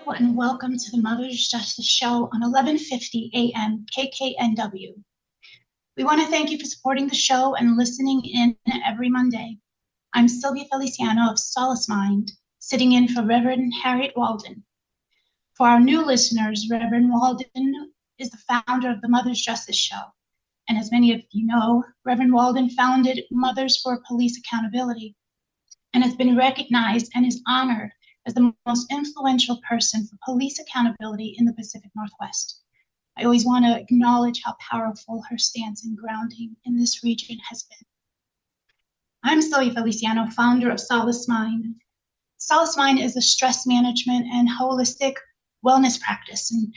Hello and welcome to the Mother's Justice Show on 1150 AM KKNW. We want to thank you for supporting the show and listening in every Monday. I'm Sylvia Feliciano of Solace Mind, sitting in for Reverend Harriett Walden. For our new listeners, Reverend Walden is the founder of the Mother's Justice Show. And as many of you know, Reverend Walden founded Mothers for Police Accountability and has been recognized and is honored as the most influential person for police accountability in the Pacific Northwest. I always want to acknowledge how powerful her stance and grounding in this region has been. I'm Sylvia Feliciano, founder of Solace Mind. Solace Mind is a stress management and holistic wellness practice, and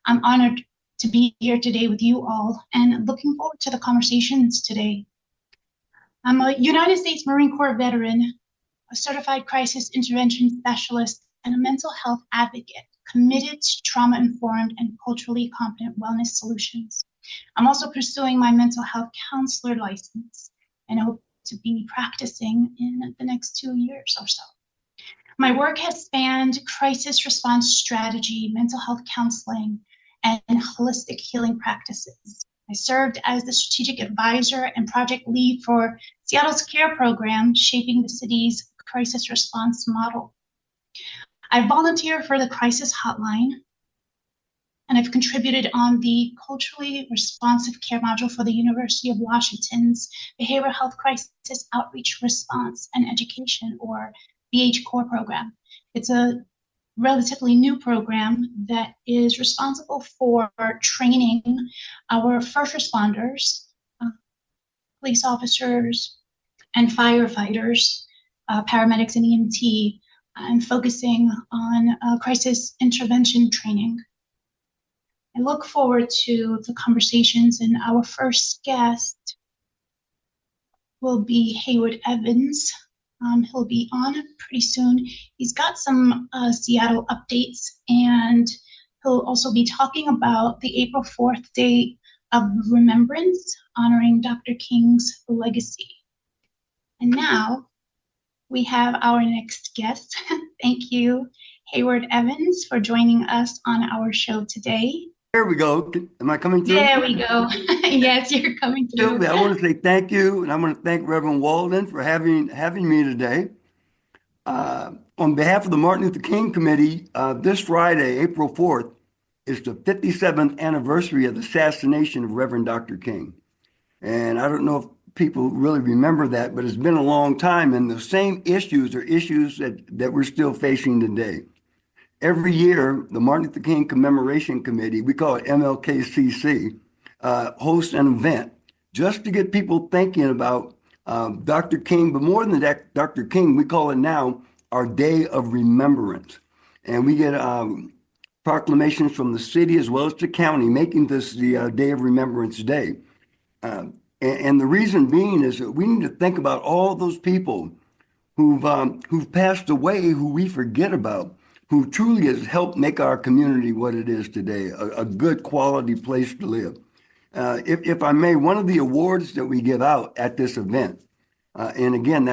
I'm honored to be here today with you all and looking forward to the conversations today. I'm a United States Marine Corps veteran, a certified crisis intervention specialist, and a mental health advocate committed to trauma-informed and culturally competent wellness solutions. I'm also pursuing my mental health counselor license and hope to be practicing in the next 2 years or so. My work has spanned crisis response strategy, mental health counseling, and holistic healing practices. I served as the strategic advisor and project lead for Seattle's CARE program, shaping the city's crisis response model. I volunteer for the crisis hotline, and I've contributed on the culturally responsive care module for the University of Washington's Behavioral Health Crisis Outreach Response and Education, or BH Core program. It's a relatively new program that is responsible for training our first responders, police officers, and firefighters, paramedics and EMT, and focusing on crisis intervention training. I look forward to the conversations, and our first guest will be Hayward Evans. He'll be on pretty soon. He's got some Seattle updates, and he'll also be talking about the April 4th Day of Remembrance, honoring Dr. King's legacy. And now we have our next guest. Thank you, Hayward Evans, for joining us on our show today. There we go. Am I coming through? There we go. Yes, you're coming through. Sylvia, I want to say thank you, and I want to thank Reverend Walden for having me today. On behalf of the Martin Luther King Committee, this Friday, April 4th, is the 57th anniversary of the assassination of Reverend Dr. King. And I don't know if people really remember that, but it's been a long time, and the same issues are issues that we're still facing today. Every year, the Martin Luther King Commemoration Committee, we call it MLKCC, hosts an event just to get people thinking about Dr. King, but more than that, Dr. King, we call it now our Day of Remembrance. And we get proclamations from the city as well as the county, making this the Day of Remembrance Day. And the reason being is that we need to think about all those people who've passed away, who we forget about, who truly has helped make our community what it is today, a good quality place to live. If I may, one of the awards that we give out at this event, and again,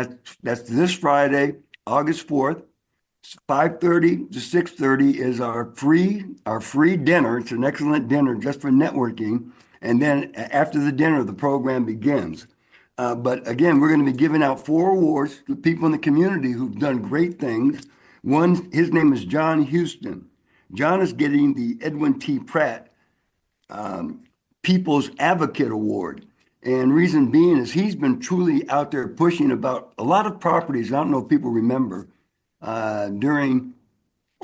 that's this Friday, August 4th, 5:30 to 6:30 is our free dinner. It's an excellent dinner just for networking. And then after the dinner, the program begins. But again, we're going to be giving out 4 awards to people in the community who've done great things. One, his name is John Houston. John is getting the Edwin T. Pratt People's Advocate Award. And reason being is he's been truly out there pushing about a lot of properties. I don't know if people remember during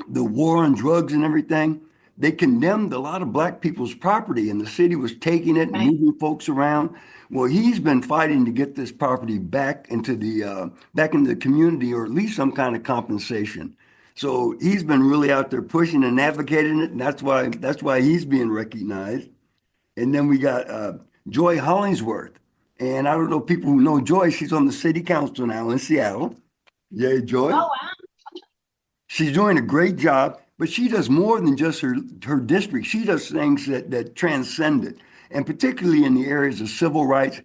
the war on drugs and everything, they condemned a lot of Black people's property, and the city was taking it and moving folks around. Well, he's been fighting to get this property back into the community, or at least some kind of compensation. So he's been really out there pushing and advocating it, and that's why he's being recognized. And then we got Joy Hollingsworth, and I don't know people who know Joy. She's on the city council now in Seattle. Yay, Joy! Oh wow! She's doing a great job. But she does more than just her district. She does things that transcend it, and particularly in the areas of civil rights,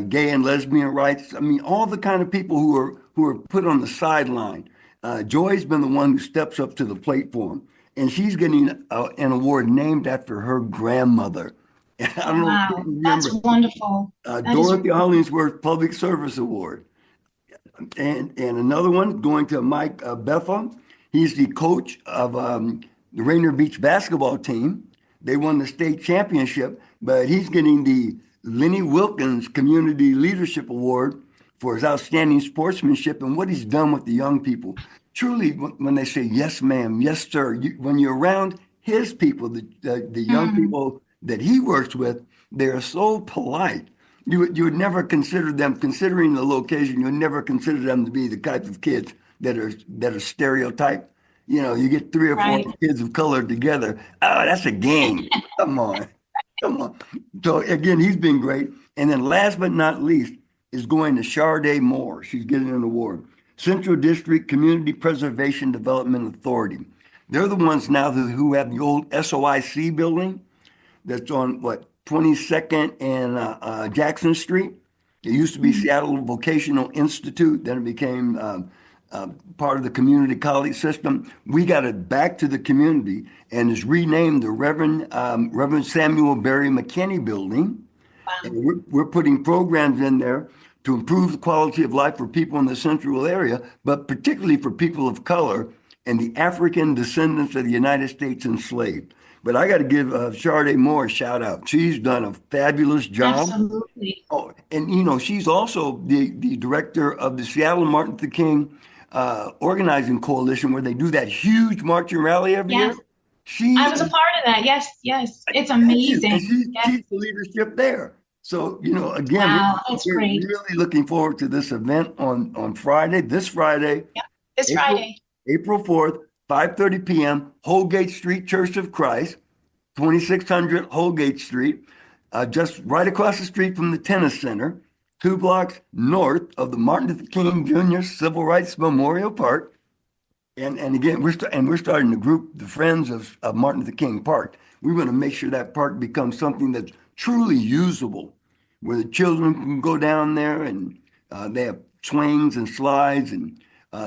gay and lesbian rights. I mean, all the kind of people who are put on the sideline. Joy's been the one who steps up to the plate for them. and she's getting an award named after her grandmother. I don't know if you Wow, that's remember, wonderful. That is Dorothy Hollingsworth Public Service Award. And another one going to Mike Bethel. He's the coach of the Rainier Beach basketball team. They won the state championship, but he's getting the Lenny Wilkins Community Leadership Award for his outstanding sportsmanship and what he's done with the young people. Truly, when they say yes, ma'am, yes, sir, when you're around his people, the young Mm, people that he works with, they're so polite. You would never consider them, considering the location, you would never consider them to be the type of kids that are stereotyped. You know, you get three or four right. kids of color together. Oh, that's a gang. Come on. Come on. So again, he's been great. And then last but not least is going to Sharday Moore. She's getting an award. Central District Community Preservation Development Authority. They're the ones now who have the old SOIC building that's on what 22nd and Jackson Street. It used to be Mm, Seattle Vocational Institute. Then it became part of the community college system. We got it back to the community and is renamed the Reverend Samuel Barry McKinney Building. And wow. we're putting programs in there to improve the quality of life for people in the central area, but particularly for people of color and the African descendants of the United States enslaved. But I got to give Sharday Moore a shout out. She's done a fabulous job. Absolutely. Oh, and she's also the director of the Seattle Martin Luther King Organizing Coalition, where they do that huge march and rally every year. Yes, I She was a part of that. Yes, yes. It's Thank you. And amazing. Yes. she's the leadership there. So, again, Wow, that's we're great. really looking forward to this event on Friday, this Friday, Yep. This April Friday. April 4th, 5:30 p.m., Holgate Street Church of Christ, 2600 Holgate Street, just right across the street from the tennis center, 2 blocks north of the Martin Luther King Jr. Civil Rights Memorial Park. And again, we're starting to group the Friends of Martin Luther King Park. We want to make sure that park becomes something that's truly usable, where the children can go down there and they have swings and slides. And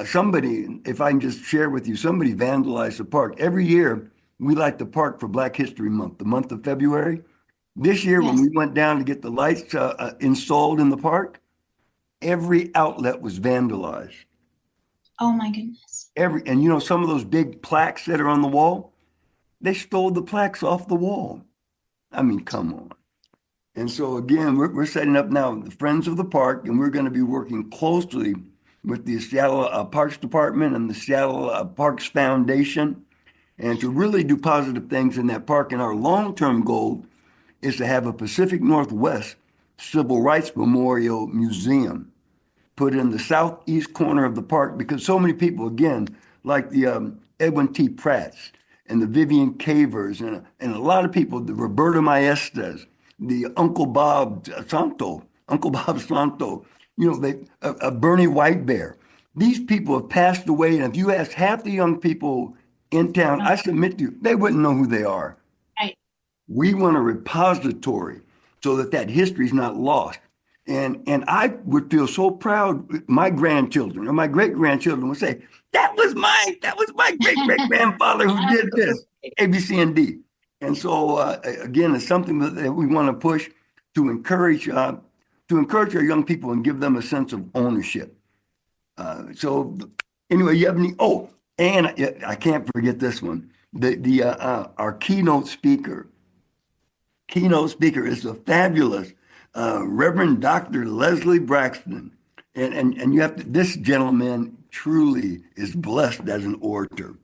somebody, if I can just share with you, somebody vandalized the park. Every year, we light the park for Black History Month, the month of February. This year, when Yes. we went down to get the lights installed in the park, every outlet was vandalized. Oh my goodness. And some of those big plaques that are on the wall, they stole the plaques off the wall. I mean, come on. And so again, we're setting up now the Friends of the Park, and we're going to be working closely with the Seattle Parks Department and the Seattle Parks Foundation, and to really do positive things in that park. And our long-term goal is to have a Pacific Northwest Civil Rights Memorial Museum put in the southeast corner of the park, because so many people, again, like the Edwin T. Pratts and the Vivian Cavers and a lot of people, the Roberto Maestas, the Uncle Bob Santo, Bernie White Bear. These people have passed away, and if you ask half the young people in town, I Right. submit to you, they wouldn't know who they are. Right. We want a repository so that history is not lost. And I would feel so proud. My grandchildren or my great grandchildren would say, that was my great great grandfather who did this, A, B, C, and D. And so again, it's something that we want to push to encourage our young people and give them a sense of ownership. So anyway, you have any? Oh, and I can't forget this one. Our keynote speaker is the fabulous Reverend Dr. Leslie Braxton. And this gentleman truly is blessed as an orator.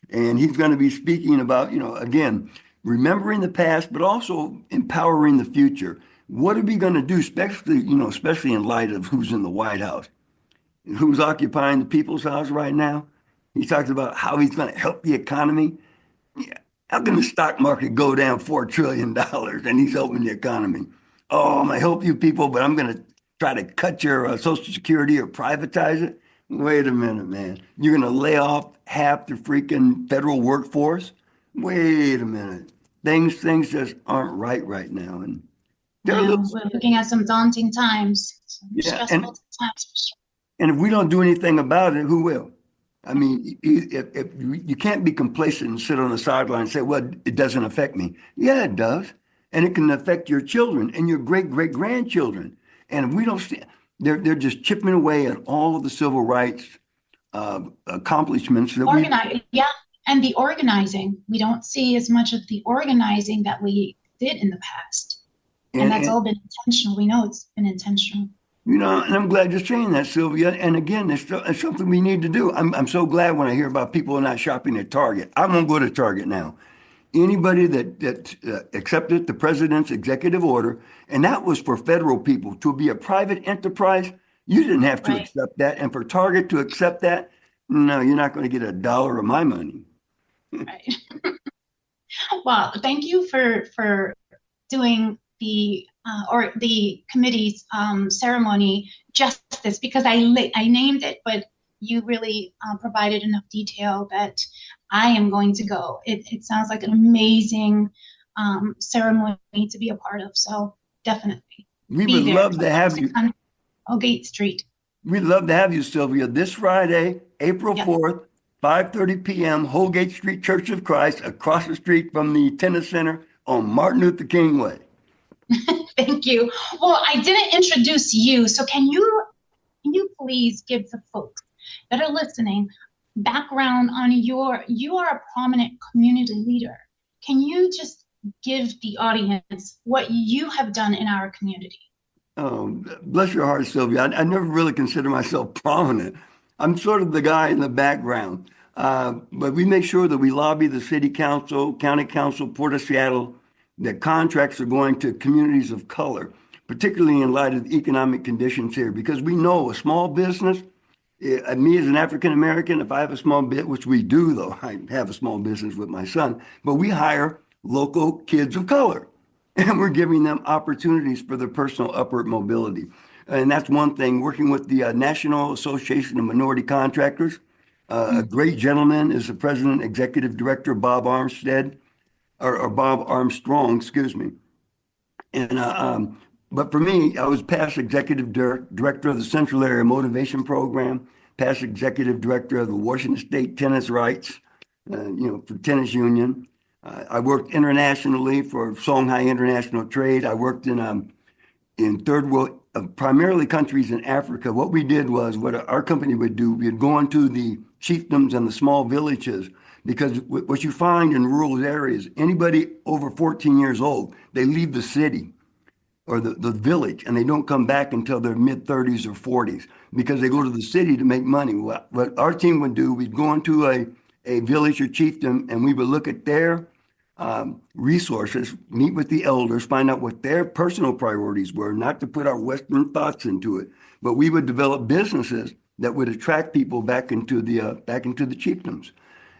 And he's going to be speaking about, again, remembering the past, but also empowering the future. What are we going to do, especially in light of who's in the White House, who's occupying the People's House right now? He talks about how he's going to help the economy. Yeah. How can the stock market go down $4 trillion and he's helping the economy? Oh, I'm going to help you people, but I'm going to try to cut your Social Security or privatize it. Wait a minute, man. You're going to lay off half the freaking federal workforce? Wait a minute. Things just aren't right now. And they're a little, No, we're looking at some daunting times, some yeah. stressful times for sure. And if we don't do anything about it, who will? I mean, if you can't be complacent and sit on the sideline and say, well, it doesn't affect me. Yeah, it does. And it can affect your children and your great grandchildren. And if we don't see, they're just chipping away at all of the civil rights accomplishments that we. Organize, yeah. And the organizing, we don't see as much of the organizing that we did in the past. And that's all been intentional. We know it's been intentional. And I'm glad you're saying that, Sylvia. And again, it's something we need to do. I'm so glad when I hear about people not shopping at Target. I'm going to go to Target now. Anybody that accepted the president's executive order, and that was for federal people to be a private enterprise, you didn't have to accept that. And for Target to accept that, no, you're not going to get $1 of my money. Right. Well, thank you for doing the committee's ceremony justice, because I named it, but you really provided enough detail that I am going to go. It sounds like an amazing ceremony to be a part of. So definitely. We would love to have you. On Gate Street. We'd love to have you, Sylvia, this Friday, April 4th, 5:30 p.m., Holgate Street Church of Christ, across the street from the Tennis Center on Martin Luther King Way. Thank you. Well, I didn't introduce you, so can you please give the folks that are listening background on you are a prominent community leader. Can you just give the audience what you have done in our community? Oh, bless your heart, Sylvia. I never really consider myself prominent. I'm sort of the guy in the background. But we make sure that we lobby the city council, county council, Port of Seattle, that contracts are going to communities of color, particularly in light of the economic conditions here, because we know a small business, me as an African American, if I have a small bit, which we do though, I have a small business with my son, but we hire local kids of color and we're giving them opportunities for their personal upward mobility. And that's one thing, working with the National Association of Minority Contractors. A great gentleman is the president, executive director, Bob Armstead, or Bob Armstrong, excuse me. And but for me, I was past executive director of the Central Area Motivation Program, past executive director of the Washington State Tennis Rights, for tennis union. I worked internationally for Shanghai International Trade. I worked in third world, primarily countries in Africa. What we did was, what our company would do, we'd go into the chiefdoms and the small villages, because what you find in rural areas, anybody over 14 years old, they leave the city or the village and they don't come back until their mid 30s or 40s, because they go to the city to make money. What our team would do, we'd go into a village or chiefdom and we would look at their resources, meet with the elders, find out what their personal priorities were, not to put our Western thoughts into it, but we would develop businesses that would attract people back into the chiefdoms.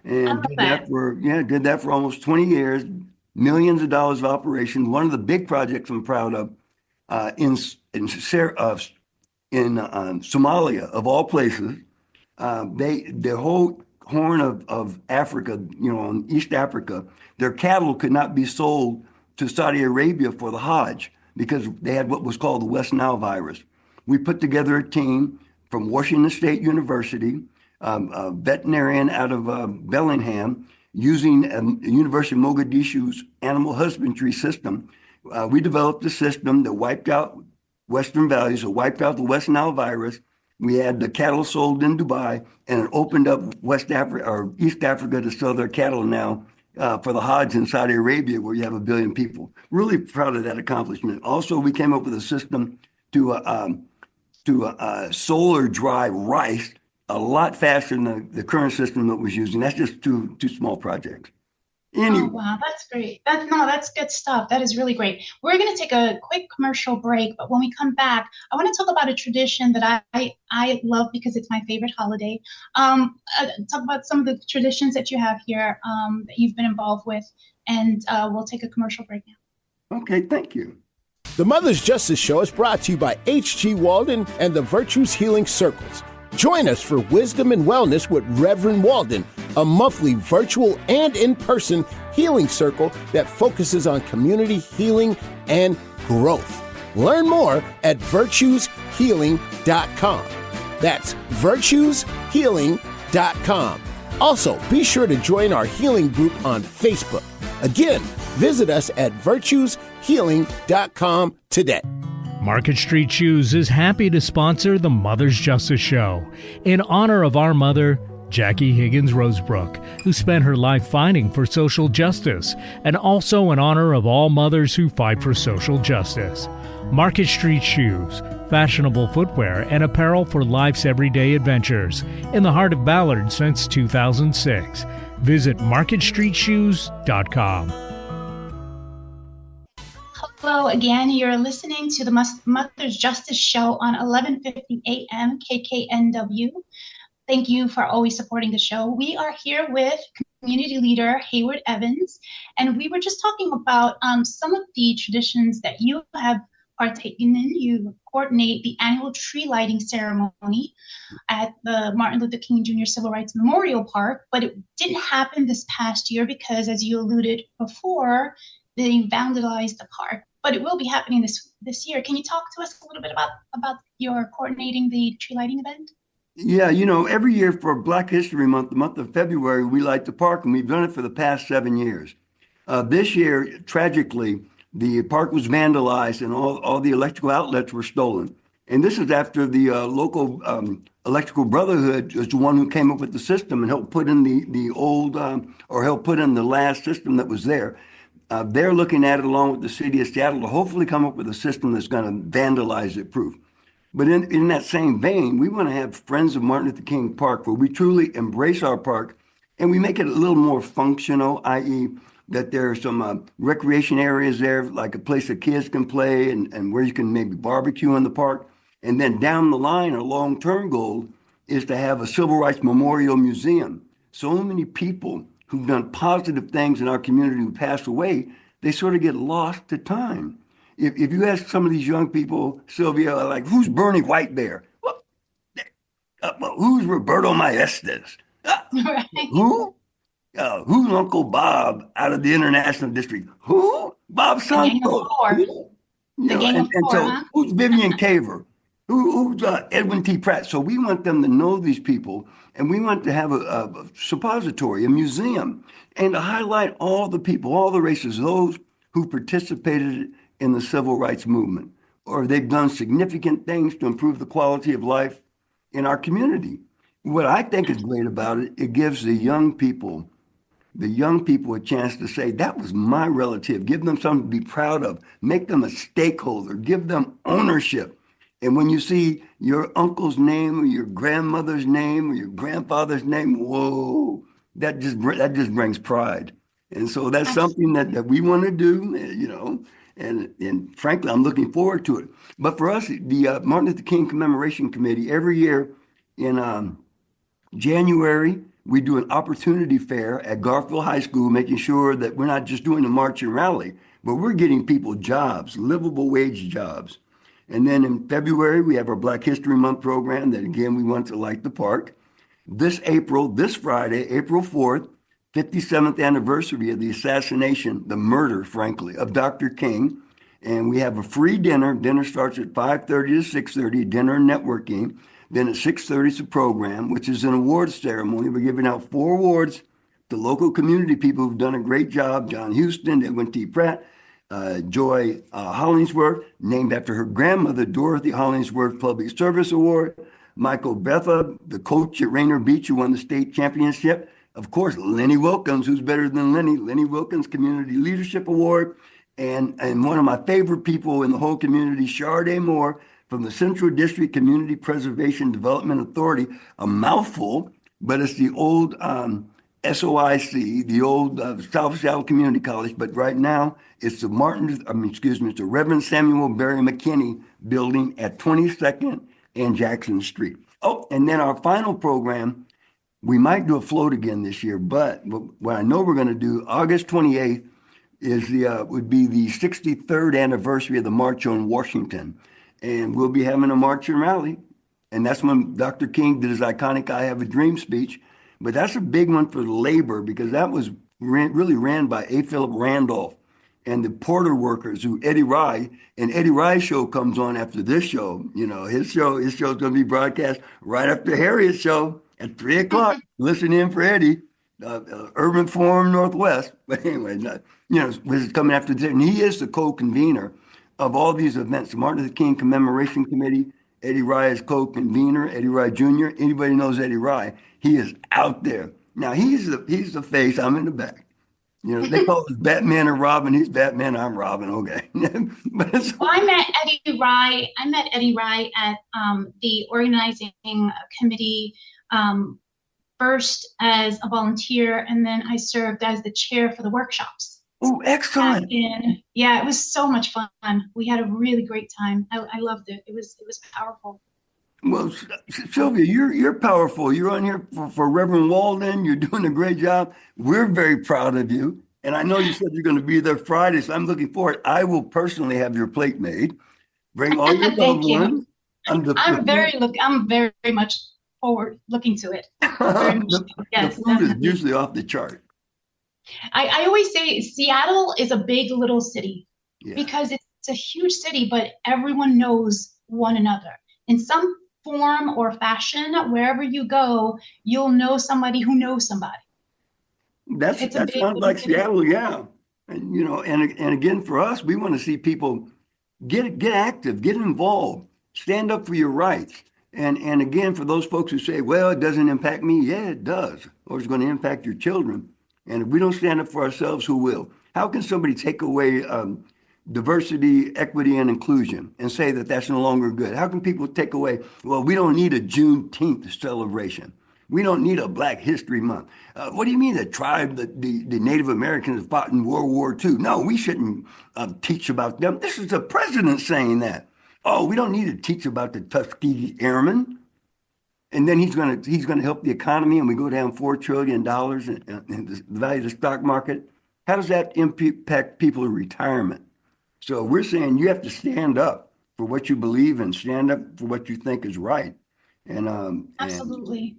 And did that for almost 20 years, millions of dollars of operation. One of the big projects I'm proud of in Somalia, of all places, the whole Horn of Africa, in East Africa, their cattle could not be sold to Saudi Arabia for the Hajj because they had what was called the West Nile virus. We put together a team from Washington State University, a veterinarian out of Bellingham, using University of Mogadishu's animal husbandry system. We developed a system that wiped out Western values, that wiped out the West Nile virus. We had the cattle sold in Dubai, and it opened up West Africa or East Africa to sell their cattle now for the Hajj in Saudi Arabia, where you have 1 billion people. Really proud of that accomplishment. Also, we came up with a system to solar dry rice a lot faster than the current system that was using. That's just two small projects. Anyway. Oh, wow, that's great. That's good stuff. That is really great. We're going to take a quick commercial break, but when we come back, I want to talk about a tradition that I love because it's my favorite holiday. Talk about some of the traditions that you have here that you've been involved with, and we'll take a commercial break now. Okay, thank you. The Mother's Justice Show is brought to you by H.G. Walden and the Virtues Healing Circles. Join us for Wisdom and Wellness with Reverend Walden, a monthly virtual and in-person healing circle that focuses on community healing and growth. Learn more at virtueshealing.com. That's virtueshealing.com. virtueshealing.com. Also, be sure to join our healing group on Facebook. Again, visit us at virtueshealing.com today. Market Street Shoes is happy to sponsor the Mother's Justice Show in honor of our mother, Jackie Higgins Rosebrook, who spent her life fighting for social justice, and also in honor of all mothers who fight for social justice. Market Street Shoes, fashionable footwear and apparel for life's everyday adventures, in the heart of Ballard since 2006. Visit marketstreetshoes.com. Hello again. You're listening to the Mother's Justice Show on 11:50 a.m. KKNW. Thank you for always supporting the show. We are here with community leader Hayward Evans, and we were just talking about some of the traditions that you have partaken in. You coordinate the annual tree lighting ceremony at the Martin Luther King Jr. Civil Rights Memorial Park, but it didn't happen this past year because, as you alluded before, they vandalized the park. But it will be happening this year. Can you talk to us a little bit about your coordinating the tree lighting event? Yeah, every year for Black History Month, the month of February, we light the park, and we've done it for the past 7 years. This year, tragically, the park was vandalized and all the electrical outlets were stolen. And this is after the local electrical brotherhood is the one who came up with the system and helped put in the old or helped put in the last system that was there. They're looking at it along with the city of Seattle to hopefully come up with a system that's going to vandalize it proof. But in that same vein, we want to have Friends of Martin Luther King Park, where we truly embrace our park and we make it a little more functional, i.e. that there are some recreation areas there, like a place that kids can play and where you can maybe barbecue in the park. And then down the line, a long-term goal is to have a Civil Rights Memorial Museum. So many people who've done positive things in our community who passed away, they sort of get lost to time. If you ask some of these young people, Sylvia, like, who's Bernie White Bear? Well, who's Roberto Maestas? Right. Who? Who's Uncle Bob out of the International District? Who? Bob Santos. Who's Vivian Caver? Who's Edwin T. Pratt? So we want them to know these people, and we want to have a suppository, a museum, and to highlight all the people, all the races, those who participated in the civil rights movement, or they've done significant things to improve the quality of life in our community. What I think is great about it, it gives the young people a chance to say, that was my relative. Give them something to be proud of. Make them a stakeholder. Give them ownership. And when you see your uncle's name or your grandmother's name or your grandfather's name, whoa, that just brings pride. And so that's something that we want to do, and frankly, I'm looking forward to it. But for us, the Martin Luther King Commemoration Committee, every year in January, we do an opportunity fair at Garfield High School, making sure that we're not just doing a march and rally, but we're getting people jobs, livable wage jobs. And then in February, we have our Black History Month program that, again, we want to light the park. This Friday, April 4th, 57th anniversary of the assassination, the murder, frankly, of Dr. King. And we have a free dinner. Dinner starts at 5:30 to 6:30, dinner and networking. Then at 6:30 is a program, which is an awards ceremony. We're giving out 4 awards to local community people who've done a great job. John Houston, Edwin T. Pratt, Joy Hollingsworth, named after her grandmother, Dorothy Hollingsworth Public Service Award. Michael Betha, the coach at Rainier Beach, who won the state championship. Of course, Lenny Wilkins, who's better than Lenny? Lenny Wilkins Community Leadership Award. And one of my favorite people in the whole community, Sharday Moore, from the Central District Community Preservation Development Authority, a mouthful, but it's the old SOIC, the old South Seattle Community College, but right now it's the it's the Reverend Samuel Barry McKinney building at 22nd and Jackson Street. Oh, and then our final program, we might do a float again this year, but what I know we're going to do, August 28th would be the 63rd anniversary of the March on Washington. And we'll be having a march and rally. And that's when Dr. King did his iconic I Have a Dream speech. But that's a big one for labor, because that was really ran by A. Philip Randolph and the porter workers who Eddie Rye's show comes on after this show. His show's going to be broadcast right after Harriet's show at 3 o'clock. Listen in for Eddie, Urban Forum Northwest. But anyway, this is coming after this. And he is the co-convener of all these events. The Martin Luther King Commemoration Committee. Eddie Rye is co-convener. Eddie Rye Jr. Anybody knows Eddie Rye? He is out there. Now he's the face. I'm in the back. They call us Batman and Robin. He's Batman. I'm Robin. Okay. Well, I met Eddie Rye at the organizing committee first as a volunteer, and then I served as the chair for the workshops. Oh, excellent! Yeah, it was so much fun. We had a really great time. I loved it. It was powerful. Well, Sylvia, you're powerful. You're on here for Reverend Walden. You're doing a great job. We're very proud of you. And I know you said you're going to be there Friday, so I'm looking forward. I will personally have your plate made. Bring all your loved ones. I'm very much forward looking to it. Yes, the food is usually off the chart. I always say Seattle is a big little city because it's a huge city, but everyone knows one another. In some form or fashion, wherever you go, you'll know somebody who knows somebody. That sounds like Seattle, yeah. And and again, for us, we want to see people get active, get involved, stand up for your rights. And again, for those folks who say, well, it doesn't impact me, yeah, it does, or it's going to impact your children. And if we don't stand up for ourselves, who will? How can somebody take away diversity, equity, and inclusion and say that that's no longer good? How can people take away, well, we don't need a Juneteenth celebration. We don't need a Black History Month. What do you mean the tribe, the Native Americans fought in World War II? No, we shouldn't teach about them. This is the president saying that. Oh, we don't need to teach about the Tuskegee Airmen. And then he's going to help the economy, and we go down $4 trillion in the value of the stock market. How does that impact people in retirement? So we're saying you have to stand up for what you believe in, stand up for what you think is right. And absolutely.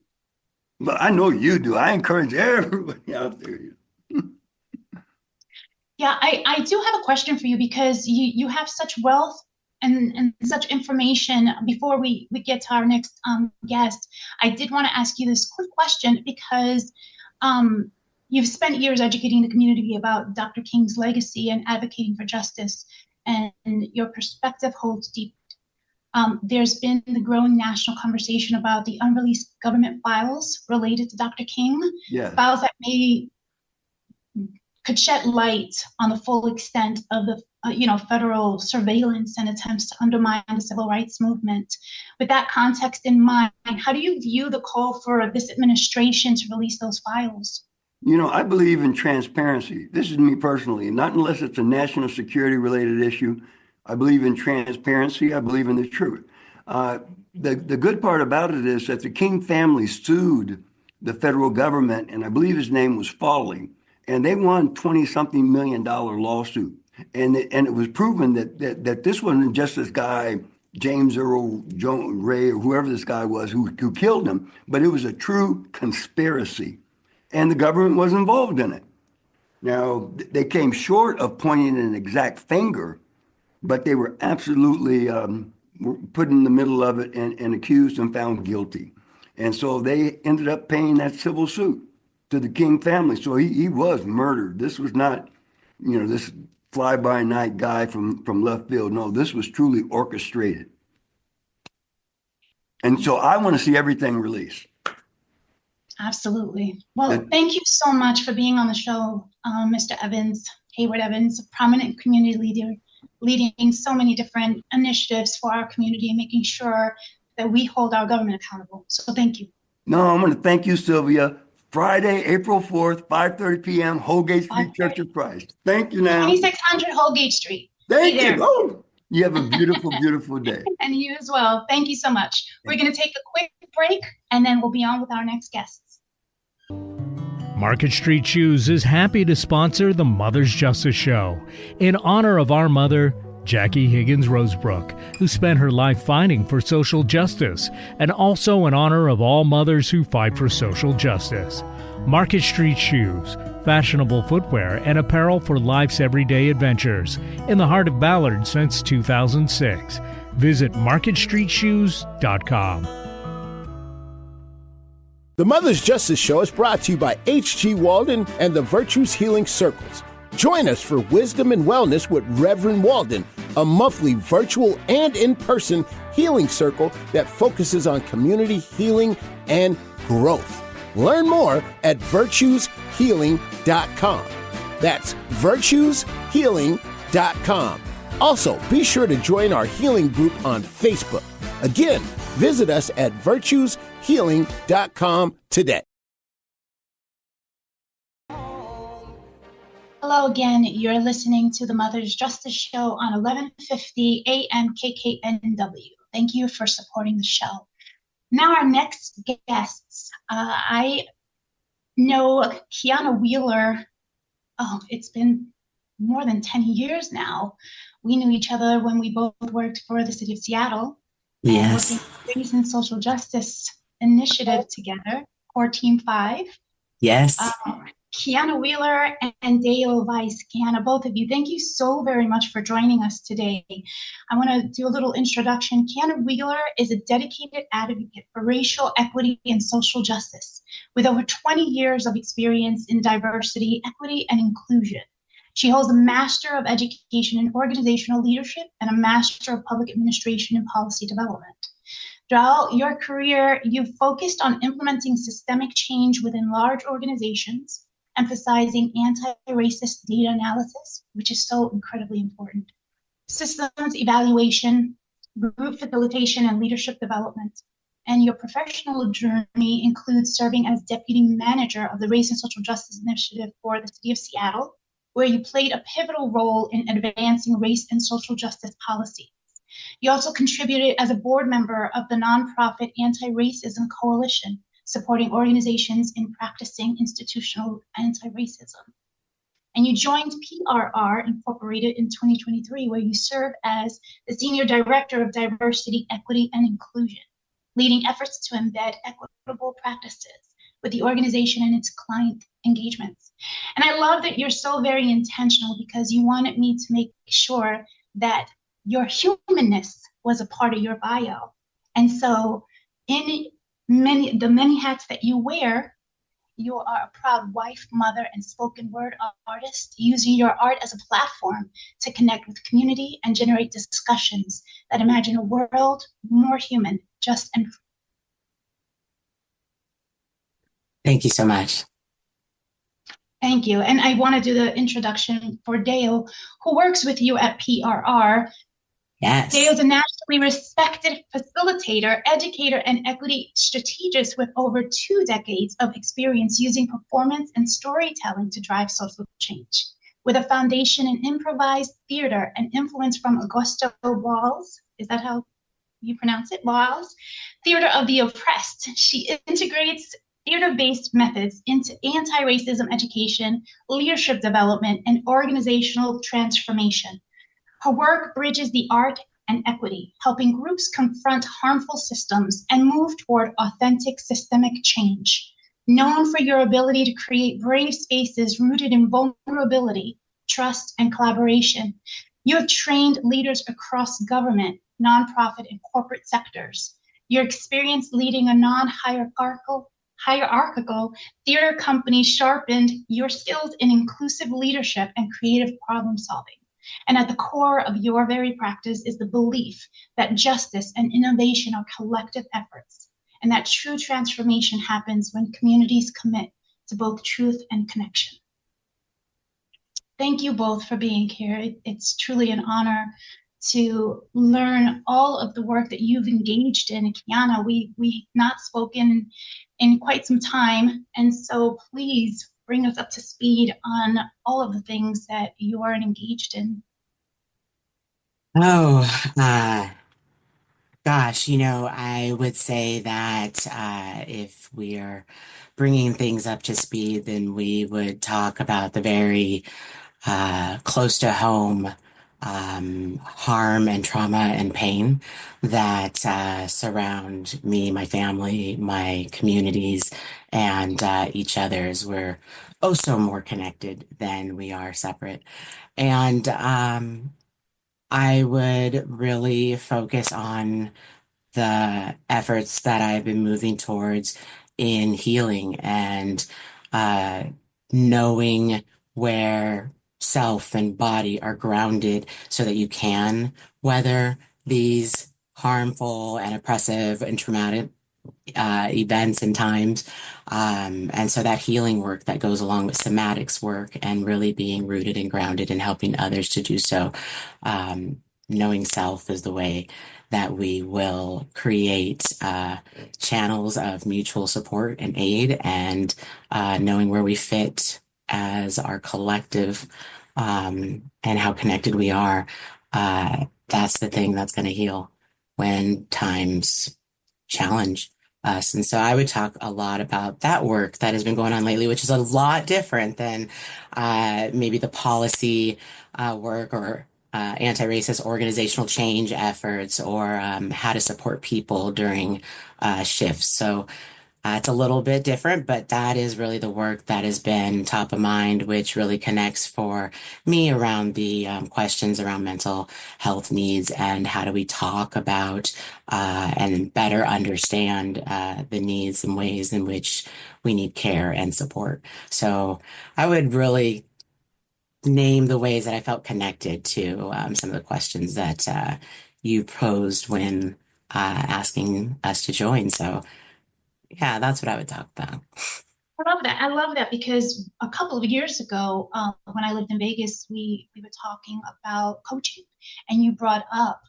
But I know you do. I encourage everybody out there. Yeah, I do have a question for you because you have such wealth and such information. Before we get to our next guest, I did want to ask you this quick question because you've spent years educating the community about Dr. King's legacy and advocating for justice, and your perspective holds deep. There's been the growing national conversation about the unreleased government files related to Dr. King, files that could shed light on the full extent of the federal surveillance and attempts to undermine the civil rights movement. With that context in mind, how do you view the call for this administration to release those files? I believe in transparency. This is me personally, not unless it's a national security related issue. I believe in transparency. I believe in the truth. The good part about it is that the King family sued the federal government, and I believe his name was Foley, and they won $20-something million lawsuit. And it was proven that this wasn't just this guy, James Earl Ray, or whoever this guy was who killed him, but it was a true conspiracy. And the government was involved in it. Now, they came short of pointing an exact finger, but they were absolutely put in the middle of it and accused and found guilty. And so they ended up paying that civil suit to the King family. So he was murdered. This was not, this fly-by-night guy from left field. No, this was truly orchestrated. And so I want to see everything released. Absolutely. Well, thank you so much for being on the show, Mr. Evans, Hayward Evans, a prominent community leader, leading so many different initiatives for our community and making sure that we hold our government accountable. So thank you. No, I'm going to thank you, Sylvia. Friday, April 4th, 5:30 p.m., Holgate Street, Church of Christ. Thank you now. 2600 Holgate Street. Thank you. Oh, you have a beautiful, beautiful day. And you as well. Thank you so much. We're going to take a quick break, and then we'll be on with our next guests. Market Street Shoes is happy to sponsor the Mother's Justice Show in honor of our mother, Jackie Higgins Rosebrook, who spent her life fighting for social justice, and also in honor of all mothers who fight for social justice. Market Street Shoes, fashionable footwear and apparel for life's everyday adventures, in the heart of Ballard since 2006. Visit marketstreetshoes.com. The Mother's Justice Show is brought to you by H.G. Walden and the Virtues Healing Circles. Join us for Wisdom and Wellness with Reverend Walden, a monthly virtual and in-person healing circle that focuses on community healing and growth. Learn more at virtueshealing.com. That's virtueshealing.com. Also, be sure to join our healing group on Facebook. Again, visit us at virtueshealing.com today. Hello again. You're listening to the Mother's Justice Show on 1150 AM KKNW. Thank you for supporting the show. Now our next guests. I know Kiana Wheeler. Oh, it's been more than 10 years now. We knew each other when we both worked for the city of Seattle. Yes. And working on Race and Social Justice Initiative together, Core Team 5. Yes. Kiana Wheeler and Dale Weiss. Kiana, both of you, thank you so very much for joining us today. I want to do a little introduction. Kiana Wheeler is a dedicated advocate for racial equity and social justice with over 20 years of experience in diversity, equity, and inclusion. She holds a Master of Education in Organizational Leadership and a Master of Public Administration and Policy Development. Throughout your career, you've focused on implementing systemic change within large organizations, emphasizing anti-racist data analysis, which is so incredibly important, systems evaluation, group facilitation, and leadership development. And your professional journey includes serving as Deputy Manager of the Race and Social Justice Initiative for the City of Seattle, where you played a pivotal role in advancing race and social justice policies. You also contributed as a board member of the nonprofit Anti-Racism Coalition, supporting organizations in practicing institutional anti-racism. And you joined PRR Incorporated in 2023, where you serve as the Senior Director of Diversity, Equity, and Inclusion, leading efforts to embed equitable practices with the organization and its client engagements. And I love that you're so very intentional because you wanted me to make sure that your humanness was a part of your bio. And so in the many hats that you wear, you are a proud wife, mother, and spoken word artist, using your art as a platform to connect with community and generate discussions that imagine a world more human, just and free. Thank you so much. Thank you. And I want to do the introduction for Dale, who works with you at PRR. Yes. Dale's a nationally respected facilitator, educator, and equity strategist with over 2 decades of experience using performance and storytelling to drive social change. With a foundation in improvised theater and influence from Augusto Boal's, is that how you pronounce it? Boal's Theater of the Oppressed. She integrates theater-based methods into anti-racism education, leadership development, and organizational transformation. Her work bridges the art and equity, helping groups confront harmful systems and move toward authentic systemic change. Known for your ability to create brave spaces rooted in vulnerability, trust, and collaboration, you have trained leaders across government, nonprofit, and corporate sectors. Your experience leading a non-hierarchical theater company sharpened your skills in inclusive leadership and creative problem solving. And at the core of your very practice is the belief that justice and innovation are collective efforts, and that true transformation happens when communities commit to both truth and connection. Thank you both for being here. It's truly an honor to learn all of the work that you've engaged in. Kiana, we've not spoken in quite some time, and so please bring us up to speed on all of the things that you are engaged in. Oh, gosh, I would say that if we're bringing things up to speed, then we would talk about the very close to home harm and trauma and pain that surround me, my family, my communities, and each other's. We're oh so more connected than we are separate. And I would really focus on the efforts that I've been moving towards in healing and uh, knowing where self and body are grounded so that you can weather these harmful and oppressive and traumatic events and times. And so that healing work that goes along with somatics work and really being rooted and grounded and helping others to do so. Knowing self is the way that we will create channels of mutual support and aid, and knowing where we fit as our collective and how connected we are. That's the thing that's going to heal when times challenge us. And so I would talk a lot about that work that has been going on lately, which is a lot different than maybe the policy work or anti-racist organizational change efforts or how to support people during shifts. So it's a little bit different, but that is really the work that has been top of mind, which really connects for me around the questions around mental health needs and how do we talk about and better understand the needs and ways in which we need care and support. So I would really name the ways that I felt connected to some of the questions that you posed when asking us to join. So yeah, that's what I would talk about. I love that. I love that because a couple of years ago, when I lived in Vegas, we were talking about coaching, and you brought up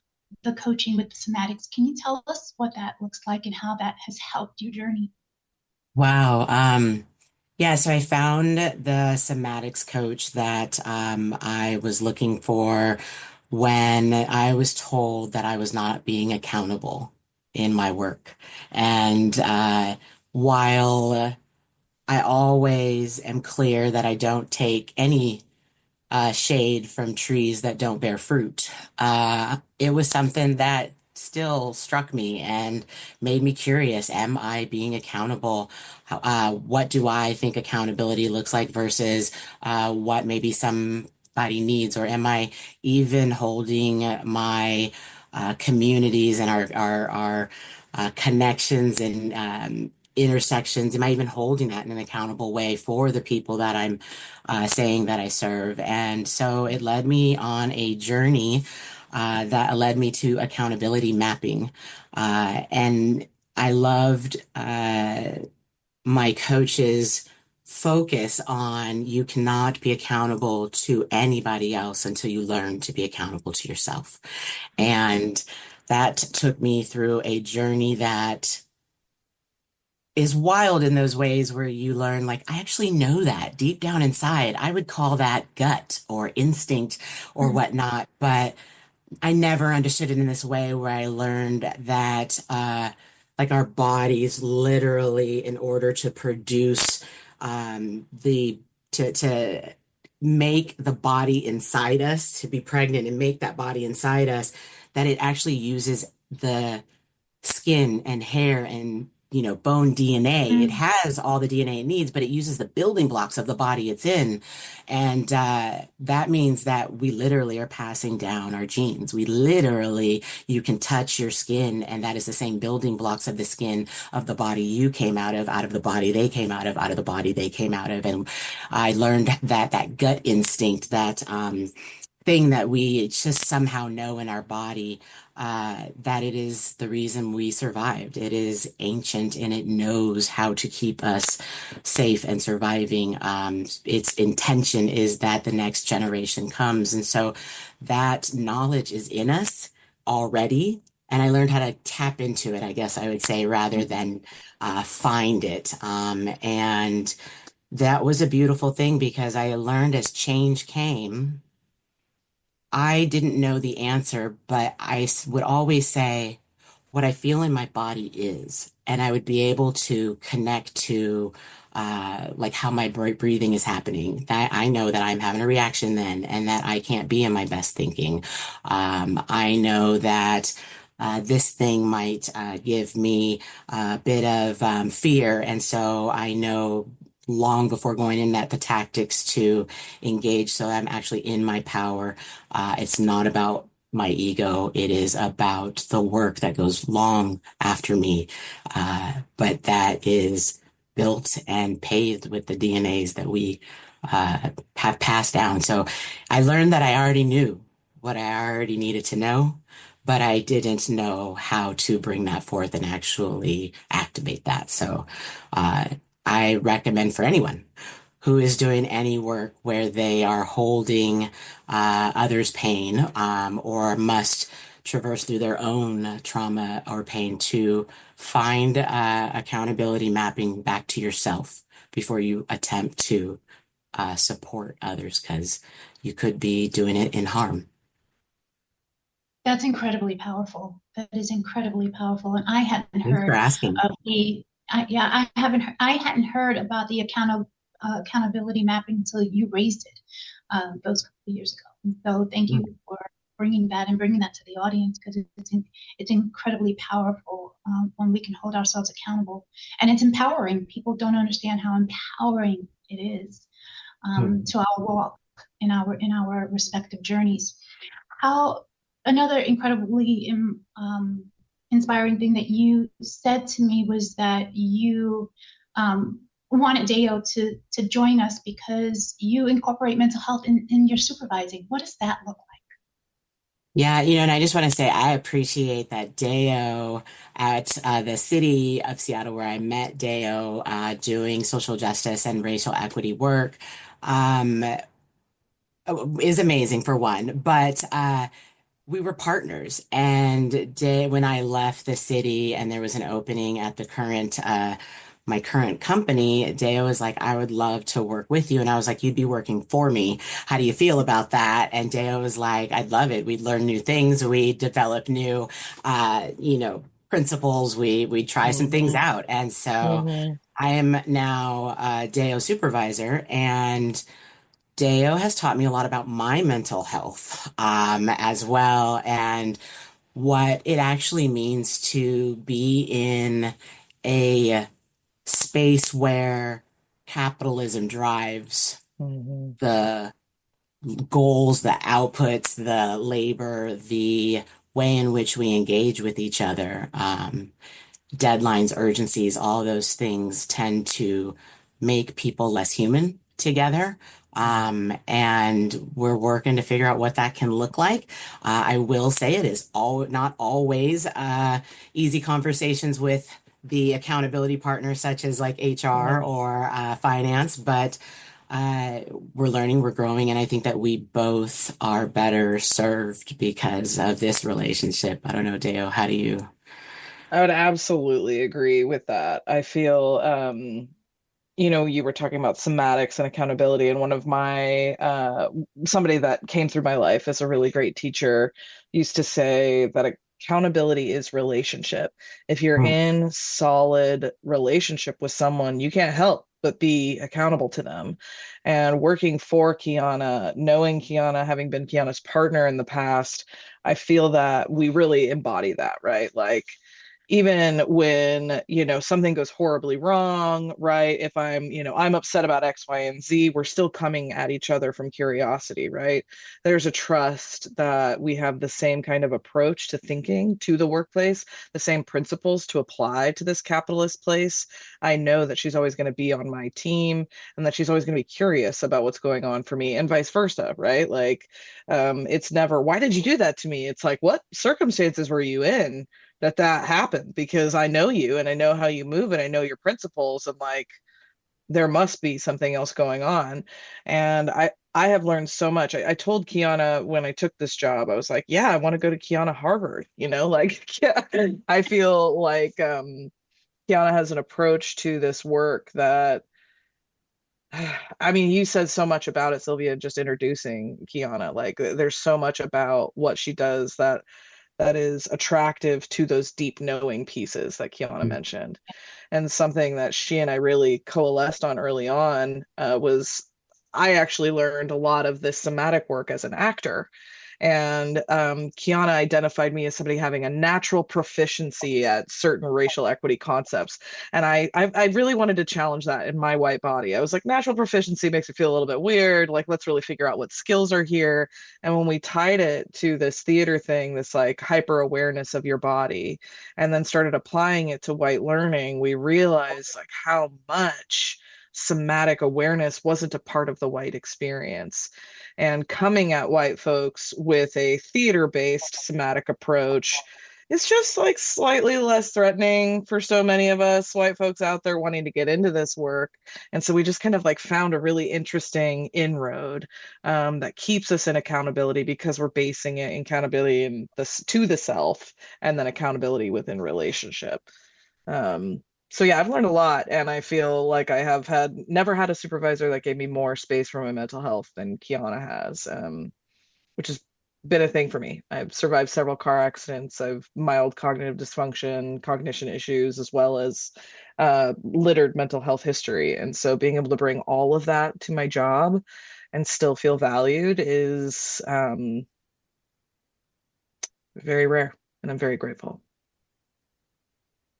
the coaching with the somatics. Can you tell us what that looks like and how that has helped your journey? Wow. Yeah, so I found the somatics coach that I was looking for when I was told that I was not being accountable in my work. And while I always am clear that I don't take any shade from trees that don't bear fruit. It was something that still struck me and made me curious. Am I being accountable? What do I think accountability looks like versus what maybe somebody needs? Or am I even holding my communities and our connections and intersections? Am I even holding that in an accountable way for the people that I'm saying that I serve? And so it led me on a journey that led me to accountability mapping. And I loved my coach's focus on you cannot be accountable to anybody else until you learn to be accountable to yourself. And that took me through a journey that is wild in those ways where you learn, like, I actually know that deep down inside. I would call that gut or instinct or whatnot, but I never understood it in this way where I learned that, like, our bodies literally, in order to produce to make the body inside us, to be pregnant and make that body inside us, that it actually uses the skin and hair and bone DNA. It has all the DNA it needs, but it uses the building blocks of the body it's in. And that means that we literally are passing down our genes. We literally, you can touch your skin, and that is the same building blocks of the skin of the body you came out of the body they came out of the body they came out of. And I learned that that gut instinct, that thing that we just somehow know in our body, that it is the reason we survived. It is ancient and it knows how to keep us safe and surviving. Its intention is that the next generation comes. And so that knowledge is in us already. And I learned how to tap into it, I guess I would say, rather than find it. And that was a beautiful thing because I learned as change came, I didn't know the answer, but would always say what I feel in my body is, and I would be able to connect to like how my breathing is happening. That I know that I'm having a reaction then, and that I can't be in my best thinking. I know that this thing might give me a bit of fear, and so I know long before going in that the tactics to engage, so I'm actually in my power. It's not about my ego. It is about the work that goes long after me. But that is built and paved with the DNAs that we have passed down. So I learned that I already knew what I already needed to know, but I didn't know how to bring that forth and actually activate that. So uh, I recommend for anyone who is doing any work where they are holding others' pain or must traverse through their own trauma or pain to find accountability mapping back to yourself before you attempt to support others, because you could be doing it in harm. That's incredibly powerful. That is incredibly powerful. And I hadn't Thanks for heard asking. of I hadn't heard about the accountability mapping until you raised it those couple of years ago. So thank you for bringing that to the audience, because it's incredibly powerful when we can hold ourselves accountable, and it's empowering. People don't understand how empowering it is to our walk in our respective journeys. How Another incredibly inspiring thing that you said to me was that you wanted Deo to join us because you incorporate mental health in your supervising. What does that look like? Yeah, and I just want to say I appreciate that Deo at the city of Seattle, where I met Deo doing social justice and racial equity work, um, is amazing for one. But we were partners, and when I left the city and there was an opening at the current my current company, Deo was like, I would love to work with you. And I was like, you'd be working for me. How do you feel about that? And Deo was like, I'd love it. We'd learn new things. We develop new, principles. We'd try some things out. And so Mhm. I am now Deo supervisor, and Deo has taught me a lot about my mental health as well, and what it actually means to be in a space where capitalism drives Mhm. the goals, the outputs, the labor, the way in which we engage with each other. Deadlines, urgencies, all those things tend to make people less human together. And we're working to figure out what that can look like. I will say it is not always easy conversations with the accountability partners, such as like HR Mhm. or finance, but uh, we're learning, we're growing, and I think that we both are better served because of this relationship. I don't know, Deo, how do you? I would absolutely agree with that. I feel, you were talking about somatics and accountability, and one of my somebody that came through my life as a really great teacher used to say that accountability is relationship. If you're Hmm. in solid relationship with someone, you can't help but be accountable to them. And working for Kiana, knowing Kiana, having been Kiana's partner in the past, I feel that we really embody that, right? Like, even when something goes horribly wrong, right? If I'm upset about X, Y, and Z, we're still coming at each other from curiosity, right? There's a trust that we have the same kind of approach to thinking to the workplace, the same principles to apply to this capitalist place. I know that she's always going to be on my team, and that she's always going to be curious about what's going on for me, and vice versa, right? Like, it's never, why did you do that to me? It's like, what circumstances were you in that happened? Because I know you, and I know how you move, and I know your principles, and like, there must be something else going on. And I have learned so much. I told Kiana when I took this job, I was like, yeah, I want to go to Kiana Harvard, like, yeah. I feel like Kiana has an approach to this work that, I mean, you said so much about it, Sylvia, just introducing Kiana. Like, there's so much about what she does that is attractive to those deep knowing pieces that Kiana mentioned. And something that she and I really coalesced on early on was, I actually learned a lot of this somatic work as an actor. And Kiana identified me as somebody having a natural proficiency at certain racial equity concepts. And I really wanted to challenge that in my white body. I was like, natural proficiency makes me feel a little bit weird. Like, let's really figure out what skills are here. And when we tied it to this theater thing, this like hyper awareness of your body, and then started applying it to white learning, we realized like how much somatic awareness wasn't a part of the white experience. And coming at white folks with a theater-based somatic approach, it's just like slightly less threatening for so many of us white folks out there wanting to get into this work. And so we just kind of like found a really interesting inroad that keeps us in accountability, because we're basing it in accountability in this to the self, and then accountability within relationship. So yeah, I've learned a lot, and I feel like I have never had a supervisor that gave me more space for my mental health than Kiana has, which has been a thing for me. I've survived several car accidents. I've mild cognitive dysfunction, cognition issues, as well as littered mental health history. And so being able to bring all of that to my job and still feel valued is very rare, and I'm very grateful.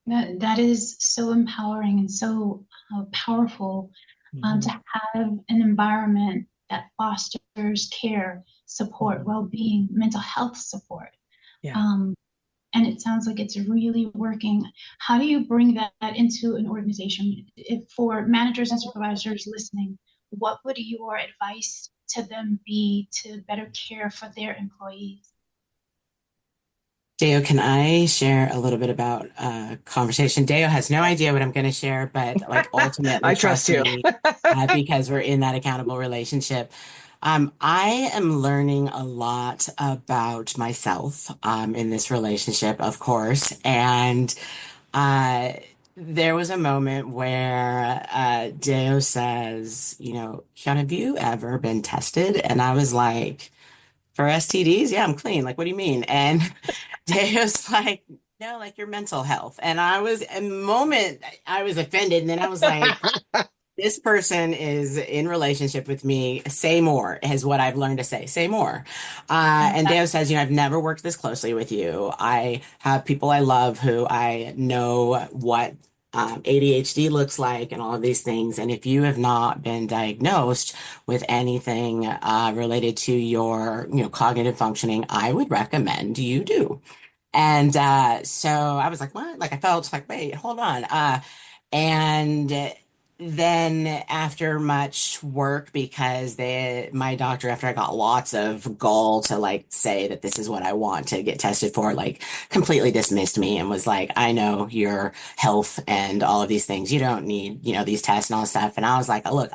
That is so empowering and so powerful, to have an environment that fosters care, support, well-being, mental health support. Yeah. And it sounds like it's really working. How do you bring that into an organization? If for managers and supervisors listening, what would your advice to them be to better care for their employees? Deo, can I share a little bit about conversation? Deo has no idea what I'm going to share, but like ultimately, I trust you. me because we're in that accountable relationship. I am learning a lot about myself in this relationship, of course, and there was a moment where Deo says, Sean, have you ever been tested? And I was like, for STDs? Yeah, I'm clean. Like, what do you mean? And Deo's like, no, like your mental health. And I was, a moment, I was offended. And then I was like, this person is in relationship with me. Say more is what I've learned to say. Say more. And Deo says, I've never worked this closely with you. I have people I love who I know what ADHD looks like and all of these things. And if you have not been diagnosed with anything related to your, cognitive functioning, I would recommend you do. And so I was like, what? Like I felt like, wait, hold on. And then after much work, because my doctor, after I got lots of gall to like say that this is what I want to get tested for, like completely dismissed me and was like, I know your health and all of these things. You don't need, these tests and all this stuff. And I was like, look,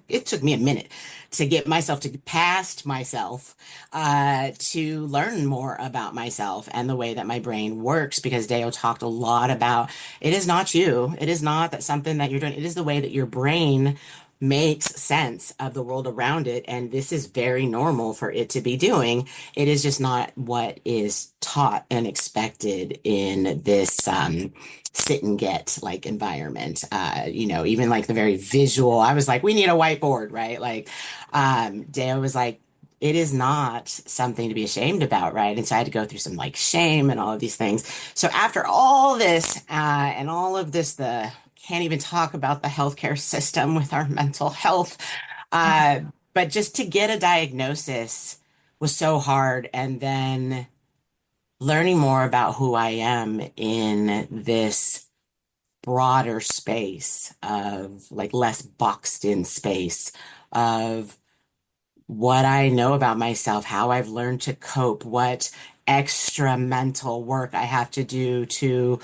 it took me a minute to get myself to past myself, to learn more about myself and the way that my brain works, because Deo talked a lot about it is not you. It is not that something that you're doing. It is the way that your brain makes sense of the world around it. And this is very normal for it to be doing. It is just not what is taught and expected in this sit and get like environment. Even like the very visual, I was like, we need a whiteboard, right? Like, Deo was like, it is not something to be ashamed about, right? And so I had to go through some like shame and all of these things. So after all this and all of this, can't even talk about the healthcare system with our mental health. But just to get a diagnosis was so hard. And then learning more about who I am in this broader space of like less boxed in space of what I know about myself, how I've learned to cope, what extra mental work I have to do to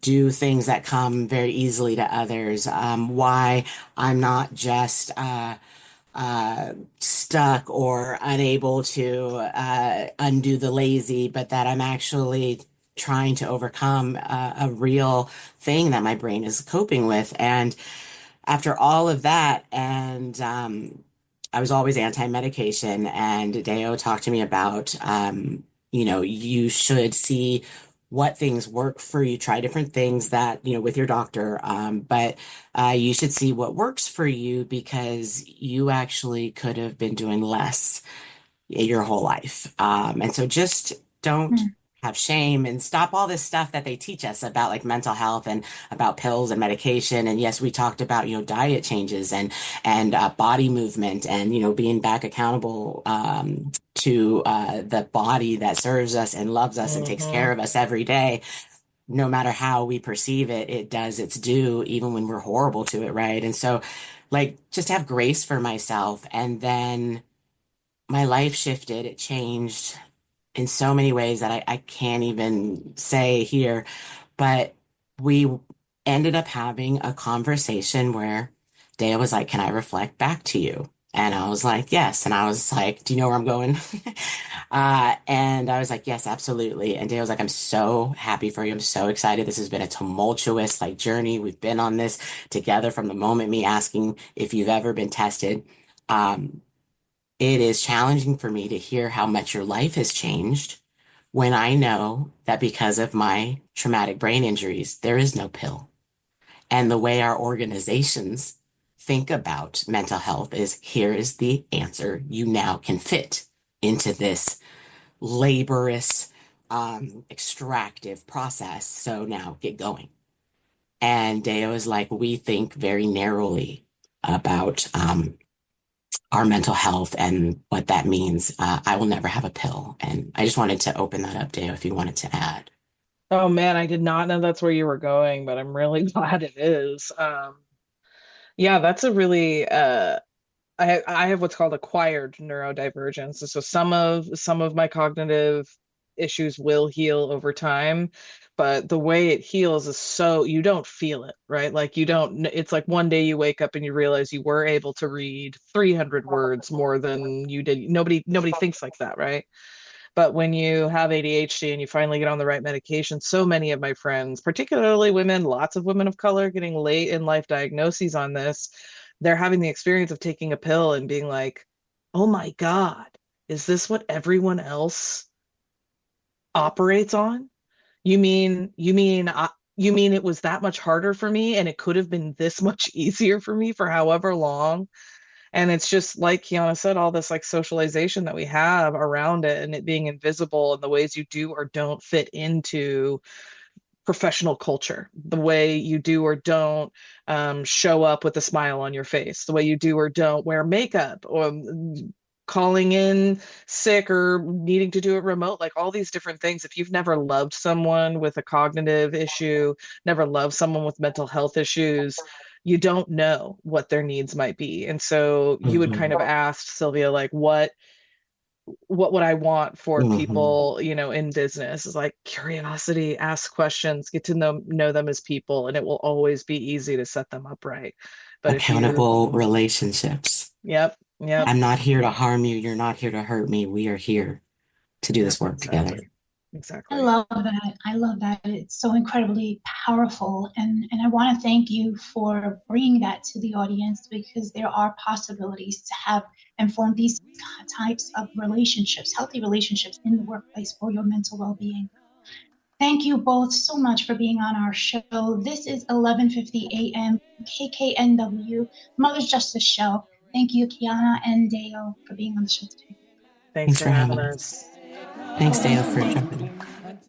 do things that come very easily to others, why I'm not just stuck or unable to undo the lazy, but that I'm actually trying to overcome a real thing that my brain is coping with. And after all of that, and I was always anti-medication, and Deo talked to me about, you should see what things work for you, try different things that, with your doctor, but you should see what works for you, because you actually could have been doing less. your whole life. And so just don't Mm. have shame and stop all this stuff that they teach us about like mental health and about pills and medication. And yes, we talked about, diet changes and body movement and, being back accountable to the body that serves us and loves us and takes Mm-hmm. care of us every day. No matter how we perceive it, it does its due, even when we're horrible to it, right? And so, like, just have grace for myself. And then my life shifted, it changed in so many ways that I can't even say here. But we ended up having a conversation where Dea was like, "Can I reflect back to you?" And I was like, "Yes." And I was like, "Do you know where I'm going?" And I was like, "Yes, absolutely." And Dea was like, "I'm so happy for you. I'm so excited. This has been a tumultuous like journey. We've been on this together from the moment me asking if you've ever been tested. Um, it is challenging for me to hear how much your life has changed when I know that because of my traumatic brain injuries, there is no pill. And the way our organizations think about mental health is here is the answer you now can fit into this laborious, extractive process. So now get going." And Deo is like, we think very narrowly about our mental health and what that means. I will never have a pill. And I just wanted to open that up, Deo, if you wanted to add. Oh man, I did not know that's where you were going, but I'm really glad it is. Yeah, that's a really I have what's called acquired neurodivergence. So some of my cognitive issues will heal over time, but the way it heals is so you don't feel it, right? Like you don't, it's like one day you wake up and you realize you were able to read 300 words more than you did. Nobody thinks like that, right? But when you have ADHD and you finally get on the right medication, so many of my friends, particularly women, lots of women of color getting late in life diagnoses on this, they're having the experience of taking a pill and being like, oh my God, is this what everyone else operates on? You mean it was that much harder for me and it could have been this much easier for me for however long? And it's just like Kiana said, all this like socialization that we have around it and it being invisible and the ways you do or don't fit into professional culture, the way you do or don't show up with a smile on your face, the way you do or don't wear makeup, or calling in sick or needing to do it remote, like all these different things. If you've never loved someone with a cognitive issue, never loved someone with mental health issues, you don't know what their needs might be. And so you would kind Mhm. of ask Sylvia, like, what would I want for Mhm. people, in business is like curiosity, ask questions, get to know them as people, and it will always be easy to set them up right. But if you, Accountable relationships. yep, yep, I'm not here to harm you. You're not here to hurt me. We are here to do yep, this work together. exactly, I exactly. love that. I love that. It's so incredibly powerful. And I want to thank you for bringing that to the audience because there are possibilities to have and form these types of relationships, healthy relationships in the workplace for your mental well-being. Thank you both so much for being on our show. This is 11:50 a.m. KKNW Mother's Justice Show. Thank you, Kiana and Deo, for being on the show today. Thanks Thanks for for having having us. us. Thanks, Dale, Welcome. for jumping in.